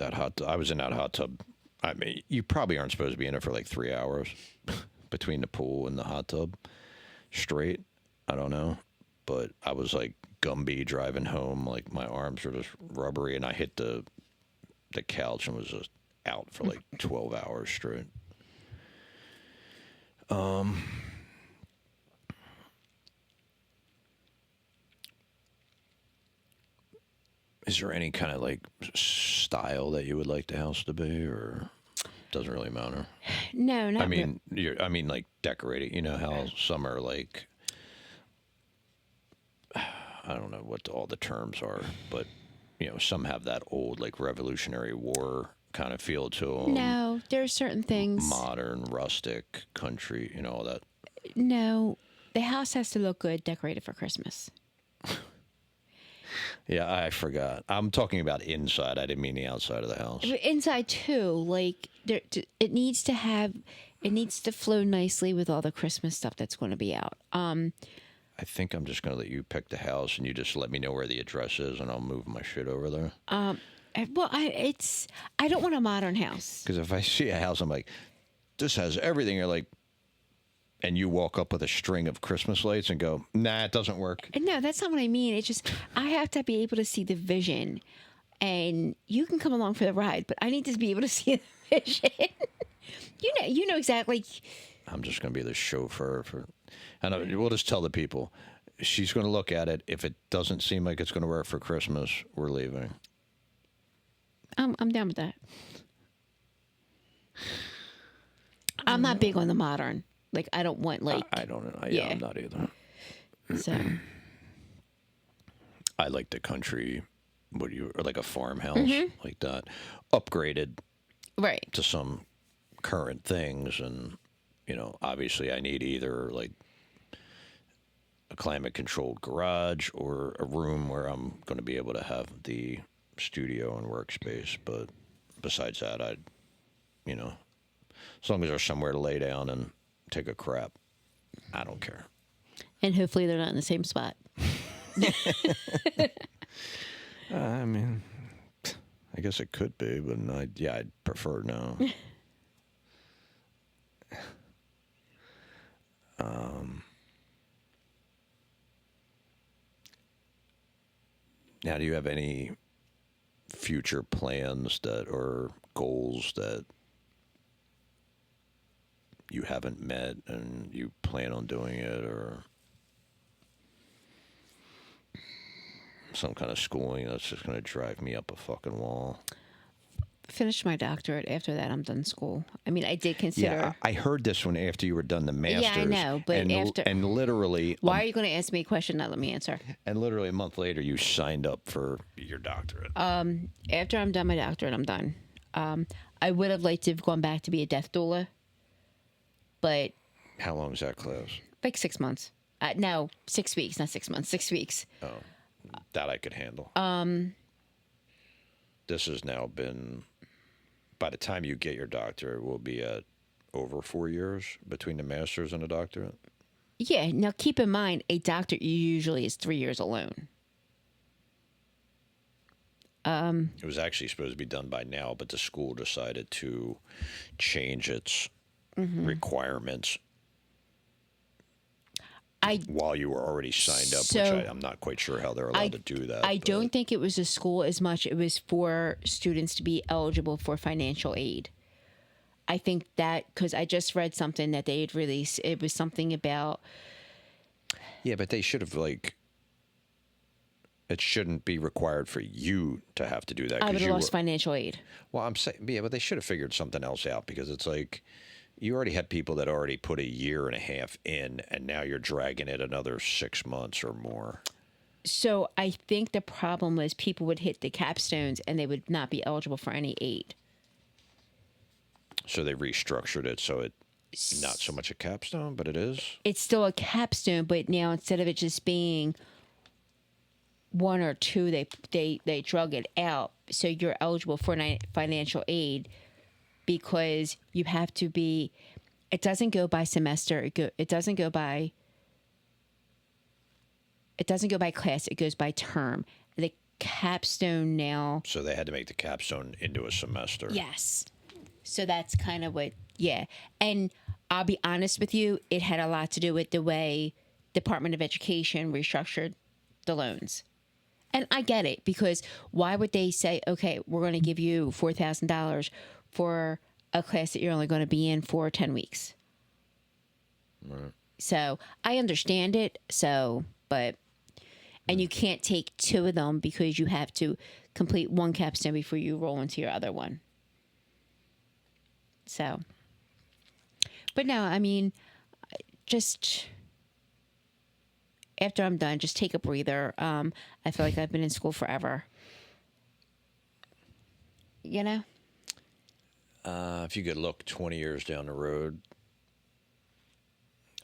I was in that hot tub. I mean, you probably aren't supposed to be in it for like 3 hours between the pool and the hot tub straight. I don't know, but I was like Gumby driving home. Like my arms were just rubbery, and I hit the couch and was just out for like 12 hours straight. Is there any kind of like style that you would like the house to be, or doesn't really matter? No, not I mean, I mean, like decorating. You know how some are like, I don't know what all the terms are, but you know, some have that old like Revolutionary War kind of feel to them. No, there are certain things. Modern, rustic, country. You know, all that. No, the house has to look good decorated for Christmas. Yeah, I forgot. I'm talking about inside. I didn't mean the outside of the house. Inside too, like it needs to flow nicely with all the Christmas stuff that's going to be out. I think I'm just going to let you pick the house, and you just let me know where the address is, and I'll move my shit over there. Well, I don't want a modern house. Because if I see a house, I'm like, this has everything. You're like, and you walk up with a string of Christmas lights and go, nah, it doesn't work. No, that's not what I mean. It's just I have to be able to see the vision, and you can come along for the ride, but I need to be able to see the vision. you know exactly. I'm just going to be the chauffeur for, and we'll just tell the people, she's going to look at it. If it doesn't seem like it's going to work for Christmas, we're leaving. I'm down with that. I'm not big on the modern. Like, I don't want, like... I don't know. Yeah, I'm not either. So... I like the country, or like a farmhouse, like that. Upgraded Right. to some current things. And, you know, obviously I need either, like, a climate-controlled garage or a room where I'm going to be able to have the studio and workspace. But besides that, you know, as long as there's somewhere to lay down and take a crap, I don't care. And hopefully they're not in the same spot. I mean, I guess it could be, but I'd prefer no. Now, do you have any future plans or goals that you haven't met and you plan on doing it, or some kind of schooling that's just going to drive me up a fucking wall. Finish my doctorate. After that, I'm done school. I mean, I did consider. Yeah, I heard this one after you were done the master's. Yeah, I know, but and literally, why are you going to ask me a question? Not let me answer. And literally a month later, you signed up for your doctorate. After I'm done my doctorate, I'm done. I would have liked to have gone back to be a death doula, but How long is that class? like 6 months. No, 6 weeks, not 6 months. 6 weeks. Oh, that I could handle. This has now been, by the time you get your doctorate, will be at over 4 years between the master's and the doctorate. Yeah. Now, keep in mind, a doctor usually is 3 years alone. It was actually supposed to be done by now, but the school decided to change its requirements while you were already signed up, which I'm not quite sure how they're allowed to do that. I don't think it was a school as much. It was for students to be eligible for financial aid. I think that because I just read something that they had released. It was something about. Yeah, but they should have, like, it shouldn't be required for you to have to do that. I would have lost financial aid. Well, I'm saying, yeah, but they should have figured something else out, because it's like you already had people that already put a year and a half in, and now you're dragging it another 6 months or more. So I think the problem was people would hit the capstones and they would not be eligible for any aid. So they restructured it so it's not so much a capstone, but it is. It's still a capstone, but now instead of it just being one or two, they drug it out. So you're eligible for financial aid because you have to be. It doesn't go by semester. It doesn't go by. It doesn't go by class. It goes by term. The capstone now. So they had to make the capstone into a semester. Yes. So that's kind of what. Yeah, and I'll be honest with you. It had a lot to do with the way Department of Education restructured the loans. And I get it, because why would they say, okay, we're going to give you $4,000 for a class that you're only going to be in for 10 weeks? Right. So I understand it. And you can't take two of them because you have to complete one capstone before you roll into your other one. So, but no, I mean, just after I'm done, just take a breather. I feel like I've been in school forever. You know? If you could look 20 years down the road,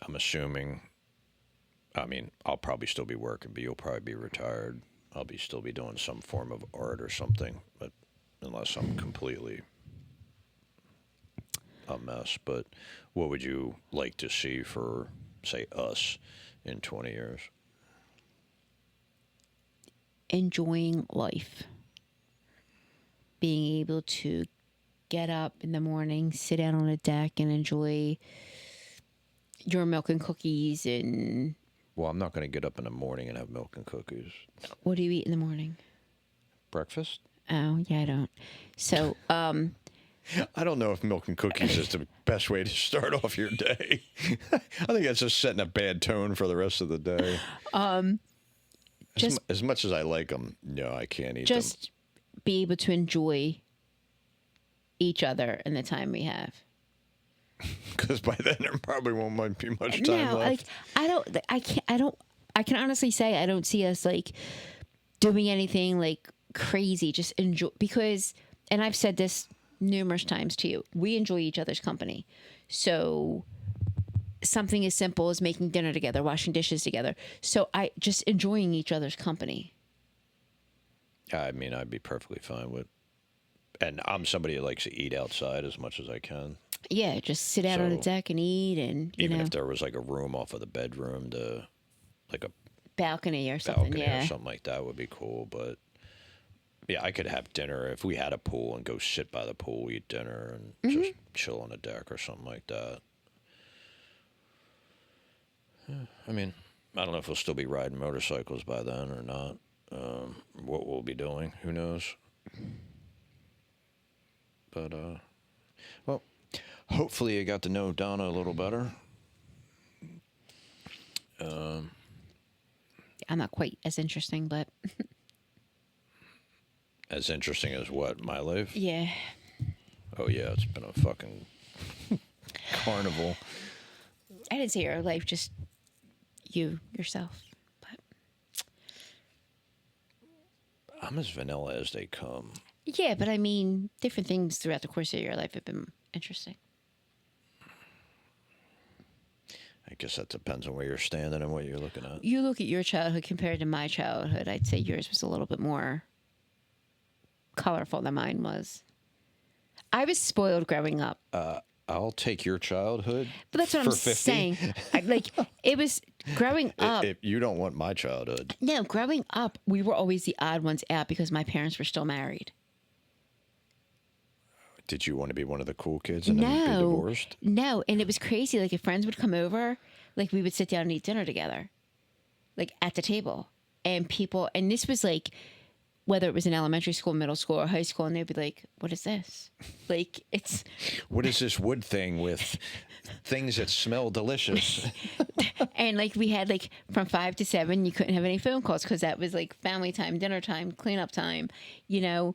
I'm assuming, I mean, I'll probably still be working, but you'll probably be retired. I'll still be doing some form of art or something, but unless I'm completely a mess. But what would you like to see for, say, us in 20 years? Enjoying life. Being able to get up in the morning, sit down on a deck and enjoy your milk and cookies. And well, I'm not going to get up in the morning and have milk and cookies. What do you eat in the morning? Breakfast? Oh, yeah, I don't. So, I don't know if milk and cookies is the best way to start off your day. I think that's just setting a bad tone for the rest of the day. As much as I like them, no, I can't eat them. Just be able to enjoy each other and the time we have. Because by then there probably won't be much time left. I can honestly say I don't see us like doing anything like crazy. Just enjoy, because, and I've said this numerous times to you, we enjoy each other's company. So something as simple as making dinner together, washing dishes together. So I just enjoying each other's company. I mean, I'd be perfectly fine with, and I'm somebody who likes to eat outside as much as I can. Yeah, just sit out on the deck and eat, and even if there was like a room off of the bedroom to, like a balcony or something, or something like that would be cool. But yeah, I could have dinner if we had a pool and go sit by the pool, eat dinner, and just chill on the deck or something like that. I mean, I don't know if we'll still be riding motorcycles by then or not. What we'll be doing, who knows? But, well, hopefully you got to know Donna a little better. I'm not quite as interesting, but As interesting as what, my life? yeah. Oh yeah, it's been a fucking carnival. I didn't say your life, just yourself. But I'm as vanilla as they come. yeah, but I mean, different things throughout the course of your life have been interesting. I guess that depends on where you're standing and what you're looking at. You look at your childhood compared to my childhood, I'd say yours was a little bit more colorful than mine was. I was spoiled growing up. I'll take your childhood. But that's what for I'm 50. saying. It was growing up. If you don't want my childhood. No, growing up, we were always the odd ones out because my parents were still married. Did you want to be one of the cool kids and then be divorced? No, and it was crazy. Like if friends would come over, like we would sit down and eat dinner together, like at the table, and this was like, whether it was in elementary school, middle school, or high school, and they'd be like, "What is this?" Like it's what is this wood thing with things that smell delicious? And like we had like from 5 to 7, you couldn't have any phone calls because that was like family time, dinner time, cleanup time, you know.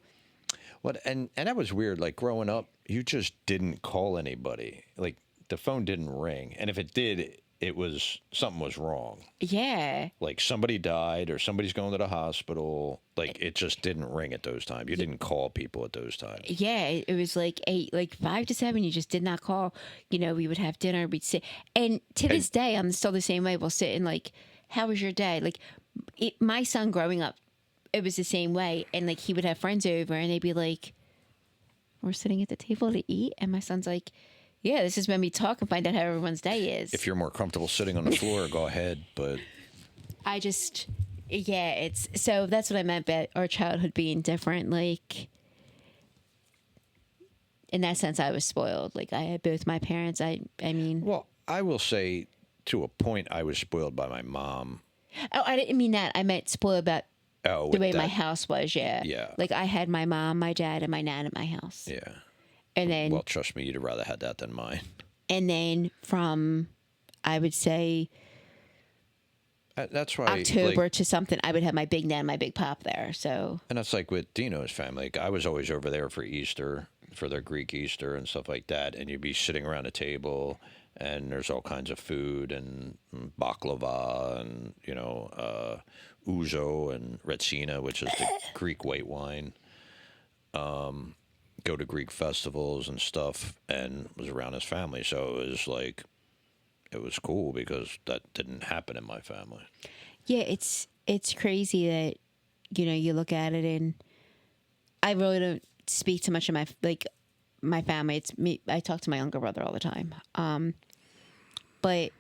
What and that was weird. Like growing up, you just didn't call anybody. Like the phone didn't ring, and if it did, it was something was wrong. Yeah. Like somebody died or somebody's going to the hospital. Like it just didn't ring at those times. You didn't call people at those times. Yeah, it was like 5 to 7. You just did not call. You know, we would have dinner. We'd sit, and to this day, I'm still the same way. We'll sit and like, how was your day? Like, my son growing up, it was the same way. And like, he would have friends over, and they'd be like, "We're sitting at the table to eat," and my son's like, "Yeah, this is when we talk and find out how everyone's day is." If you're more comfortable sitting on the floor, go ahead. But it's so that's what I meant by our childhood being different. Like, in that sense, I was spoiled. Like, I had both my parents. I mean, well, I will say to a point, I was spoiled by my mom. oh, I didn't mean that. I meant spoiled about the way my that. house was. Yeah, Yeah. Like I had my mom, my dad, and my nan at my house. Yeah. And then, Well, trust me, you'd have rather had that than mine. and then from, I would say, That's why October to something, I would have my big nan, my big pop there. So, and that's like with Dino's family. Like I was always over there for Easter, for their Greek Easter and stuff like that. And you'd be sitting around a table, and there's all kinds of food and baklava and ouzo and retsina, which is the Greek white wine. Go to Greek festivals and stuff, and was around his family. So it was like, it was cool because that didn't happen in my family. yeah, it's crazy that, you look at it, and I really don't speak to much of my family. It's me. I talk to my younger brother all the time. But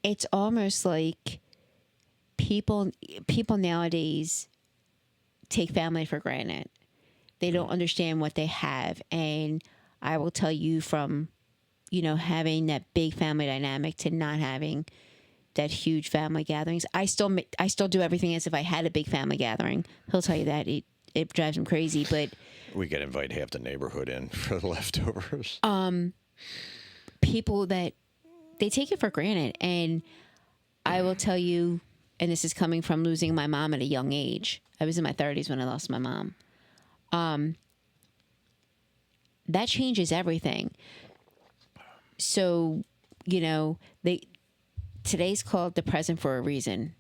it's almost like people nowadays take family for granted. They don't understand what they have. And I will tell you, from, having that big family dynamic to not having that huge family gatherings. I still do everything as if I had a big family gathering. He'll tell you that it drives him crazy, but We could invite half the neighborhood in for the leftovers. people that they take it for granted. And I will tell you, and this is coming from losing my mom at a young age. I was in my 30s when I lost my mom. That changes everything. So, today's called the present for a reason.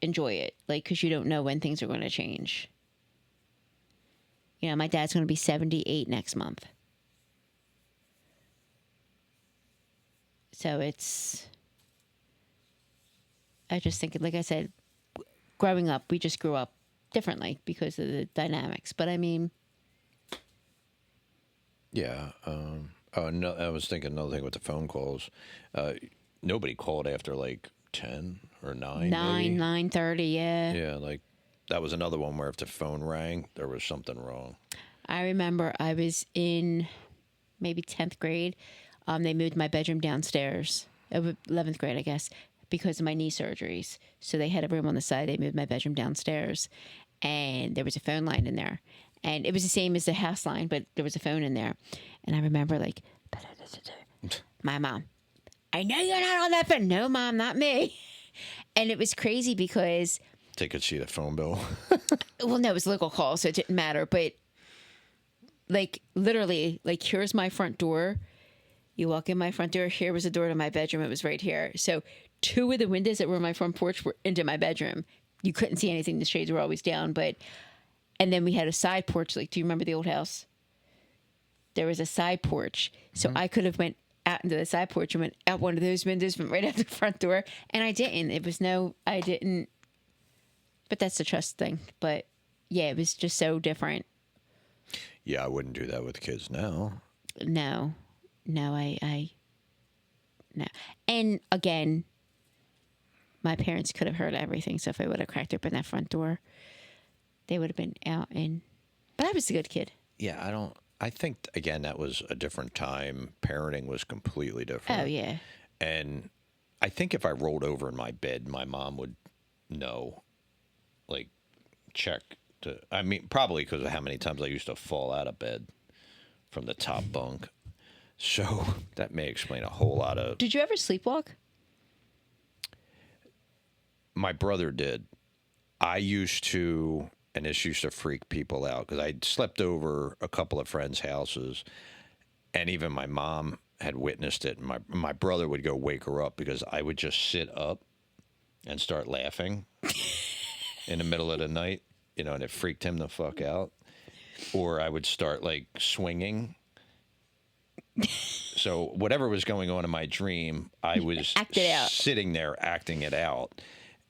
Enjoy it, because you don't know when things are going to change. My dad's going to be 78 next month. So I just think, like I said, growing up, we just grew up differently because of the dynamics. But I mean, Yeah. Oh no, I was thinking another thing with the phone calls. Nobody called after like 10 or 9. 9:30, yeah. Yeah, like that was another one where if the phone rang, there was something wrong. I remember I was in maybe 10th grade. They moved my bedroom downstairs, 11th grade, I guess, because of my knee surgeries. So they had a room on the side. They moved my bedroom downstairs, and there was a phone line in there. And it was the same as the house line, but there was a phone in there. And I remember like, my mom, I know you're not on that phone. No, Mom, not me. And it was crazy because, They could see the phone bill. well, no, it was local call, so it didn't matter. But like literally, like here's my front door. You walk in my front door. Here was the door to my bedroom. It was right here. So 2 of the windows that were on my front porch were into my bedroom. You couldn't see anything. The shades were always down. And then we had a side porch. Like, do you remember the old house? There was a side porch. So I could have went out into the side porch and went out one of those windows, went right out the front door. And I didn't. I didn't. But that's the trust thing. But yeah, it was just so different. Yeah, I wouldn't do that with kids now. No, I no. And again, my parents could have heard everything. So if I would have cracked open that front door, they would have been out. But I was a good kid. Yeah, I think, again, that was a different time. Parenting was completely different. Oh, yeah. And I think if I rolled over in my bed, my mom would know, like, check. I mean, probably because of how many times I used to fall out of bed from the top bunk. So that may explain a whole lot of... Did you ever sleepwalk? My brother did. I used to... And this used to freak people out because I slept over a couple of friends' houses, and even my mom had witnessed it. And my brother would go wake her up because I would just sit up and start laughing in the middle of the night, and it freaked him the fuck out. Or I would start like swinging. So whatever was going on in my dream, I was sitting there acting it out.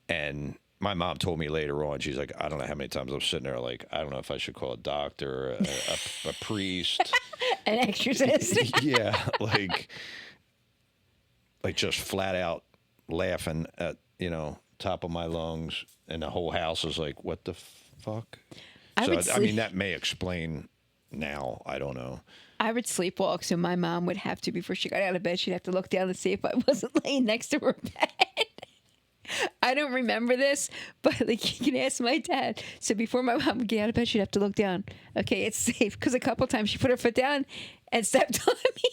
And my mom told me later on, she's like, I don't know how many times I'm sitting there, like, I don't know if I should call a doctor, a priest. An exorcist. Yeah, like just flat out laughing at, top of my lungs. And the whole house is like, what the fuck? I mean, that may explain now. I don't know. I would sleepwalk, so my mom would have to, before she got out of bed, she'd have to look down and see if I wasn't laying next to her bed. I don't remember this, but like you can ask my dad. So before my mom would get out of bed, she'd have to look down. Okay, it's safe. Because a couple times she put her foot down and stepped on me.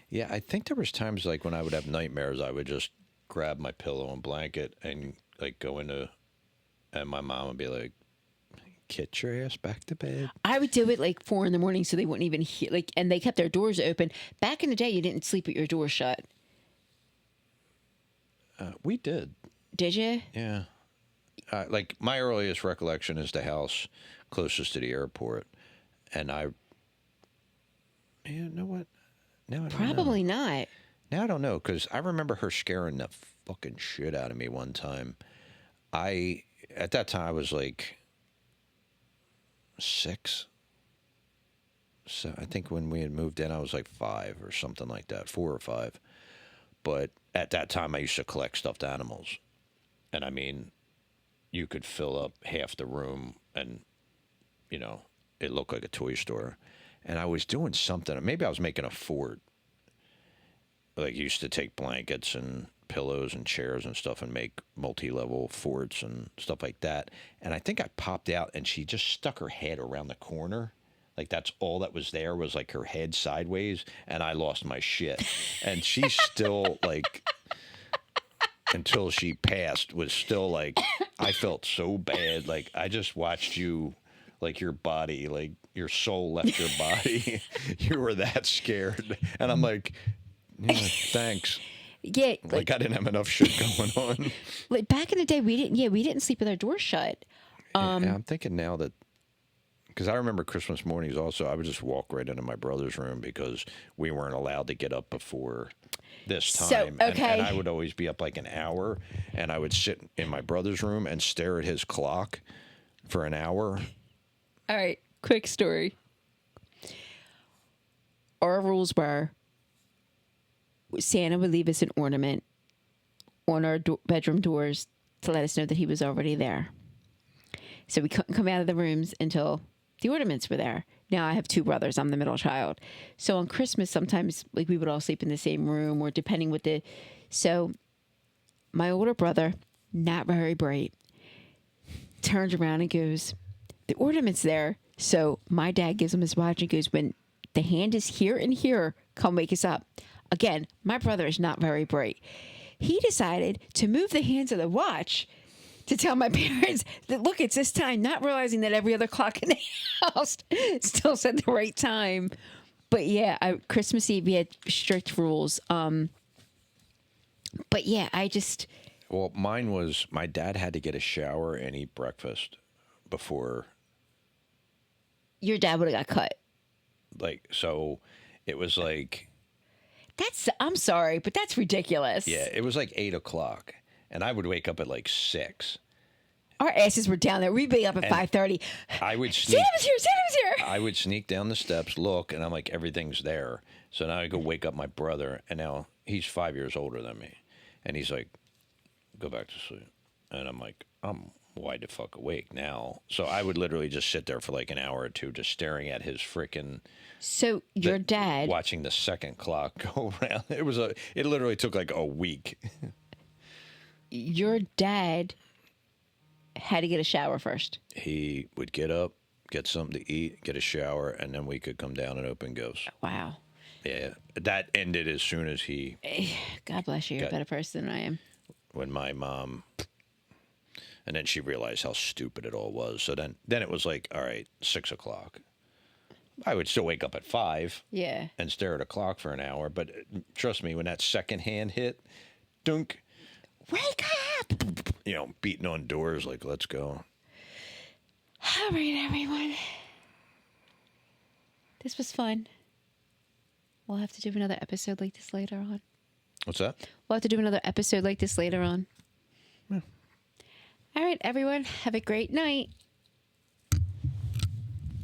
Yeah, I think there was times like when I would have nightmares, I would just grab my pillow and blanket and like go into, and my mom would be like, "Get your ass back to bed." I would do it like 4 a.m. so they wouldn't even hear. Like, and they kept their doors open. Back in the day, you didn't sleep with your door shut. We did. Did you? Yeah. Like my earliest recollection is the house closest to the airport, and you know what? Now I don't Probably know. not. Now I don't know because I remember her scaring the fucking shit out of me one time. At that time I was like 6. So I think when we had moved in, I was like 5 or something like that, 4 or 5. But at that time, I used to collect stuffed animals. And I mean, you could fill up half the room and, it looked like a toy store. And I was doing something. Maybe I was making a fort. Like, used to take blankets and pillows and chairs and stuff and make multi-level forts and stuff like that. And I think I popped out and she just stuck her head around the corner. Like, that's all that was there was, like, her head sideways, and I lost my shit. And she still, like, until she passed, was still, like, I felt so bad. Like, I just watched you, like, your body, like, your soul left your body. You were that scared. And I'm like, yeah, thanks. Yeah. Like, I didn't have enough shit going on. Like, back in the day, we didn't sleep with our door shut. Yeah, I'm thinking now that, because I remember Christmas mornings also, I would just walk right into my brother's room because we weren't allowed to get up before this time. So, okay. And I would always be up like an hour, and I would sit in my brother's room and stare at his clock for an hour. All right, quick story. Our rules were Santa would leave us an ornament on our bedroom doors to let us know that he was already there. So we couldn't come out of the rooms until the ornaments were there. Now I have 2 brothers. I'm the middle child. So on Christmas, sometimes like we would all sleep in the same room or depending what so my older brother, not very bright, turns around and goes, the ornament's there. So my dad gives him his watch and goes, when the hand is here and here, come wake us up. Again, my brother is not very bright. He decided to move the hands of the watch to tell my parents that, look, it's this time, not realizing that every other clock in the house still said the right time. But yeah, Christmas Eve, we had strict rules. But yeah, Well, mine was my dad had to get a shower and eat breakfast before. Your dad would have got cut. Like, so it was like. I'm sorry, but that's ridiculous. Yeah, it was like 8:00. And I would wake up at like 6. Our asses were down there. We'd be up at 5:30. I would sneak. Santa's here! Santa's here! I would sneak down the steps, look, and I'm like, everything's there. So now I go wake up my brother, and now he's 5 years older than me, and he's like, go back to sleep, and I'm like, I'm wide the fuck awake now. So I would literally just sit there for like an hour or two, just staring at his freaking. So your dad watching the second clock go around. It literally took like a week. Your dad had to get a shower first. He would get up, get something to eat, get a shower, and then we could come down and open gifts. Wow. Yeah, that ended as soon as he. God bless you. You're a better person than I am. When my mom, and then she realized how stupid it all was. So then it was like, all right, 6:00. I would still wake up at 5. Yeah. And stare at a clock for an hour. But trust me, when that second hand hit, dunk. Wake up! Beating on doors like, let's go. All right, everyone. This was fun. We'll have to do another episode like this later on. What's that? We'll have to do another episode like this later on. Yeah. All right, everyone. Have a great night.